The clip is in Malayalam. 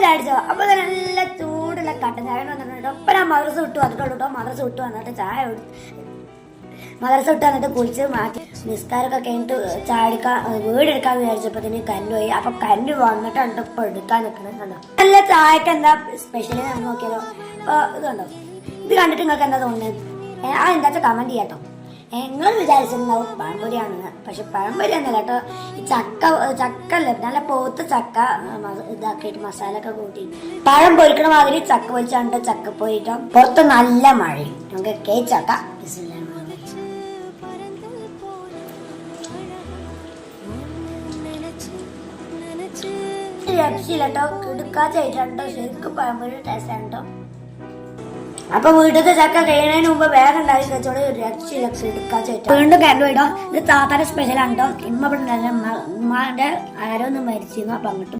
ചാടിച്ചോ. അപ്പൊ നല്ല ചൂടുള്ള കട്ടൻ ചായ വന്നിട്ടോ. ഇപ്പൊ ഞാൻ മദ്രസ വിട്ടു വന്നിട്ടുള്ളൂ കേട്ടോ. മദ്രസ വിട്ടു വന്നിട്ട് മദ്രസ വിട്ട് വന്നിട്ട് കുളിച്ച് മാറ്റി നിസ്കാരമൊക്കെ കഴിഞ്ഞിട്ട് ചാടിക്കാൻ വീടെടുക്കാൻ വിചാരിച്ചപ്പോഴത്തേന് കല്ല് പോയി. അപ്പൊ കല്ല് വന്നിട്ടുണ്ട് ഇപ്പൊ എടുക്കാൻ നിൽക്കുന്നത് കണ്ടോ. നല്ല ചായക്ക് എന്താ സ്പെഷ്യലി നമ്മൾ നോക്കിയാലോ. അപ്പൊ ഇത് കണ്ടോ. ഇത് കണ്ടിട്ട് നിങ്ങൾക്ക് എന്താ തോന്നുന്നത്? എന്താ കമന്റ് ചെയ്യാട്ടോ. നിങ്ങൾ വിചാരിച്ചിട്ടുണ്ടാവും പഴംപൊരിയാണെന്ന്. പക്ഷെ പഴംപൊരി എന്നല്ല കേട്ടോ. ഈ ചക്ക അല്ലേ, നല്ല പോത്ത് ചക്ക ഇതാക്കിയിട്ട് മസാല ഒക്കെ കൂട്ടി പഴം പൊരിക്കണ മാതിരി ചക്ക പൊരിച്ചാണ്ട് ചക്ക പോയിട്ടോ. പുറത്ത് നല്ല മഴയും നമുക്ക് കേച്ചക്ക രക്ഷയില്ല കേട്ടോ. കിടുക്കാച്ചായിട്ടോ. ശരിക്കും പഴംപൊരി ടേസ്റ്റ് ആണ് കേട്ടോ. അപ്പൊ വീട്ടിലത്തെ ചക്ക കഴിയുന്നതിന് മുമ്പ് വേഗം ഉണ്ടാക്കി വെച്ചോടെ രക്ഷയില്ല കിടുക്കാച്ചായിട്ടോ. വീണ്ടും കരണ്ട് പോയിട്ടോ. ഇത് താത്താന്റെ സ്പെഷ്യലാണ് കേട്ടോ. ഇമ്മ ഇവിടെ ഉമ്മാന്റെ ആരോ ഒന്ന് മരിച്ചിരുന്നു. അപ്പൊ അങ്ങോട്ട്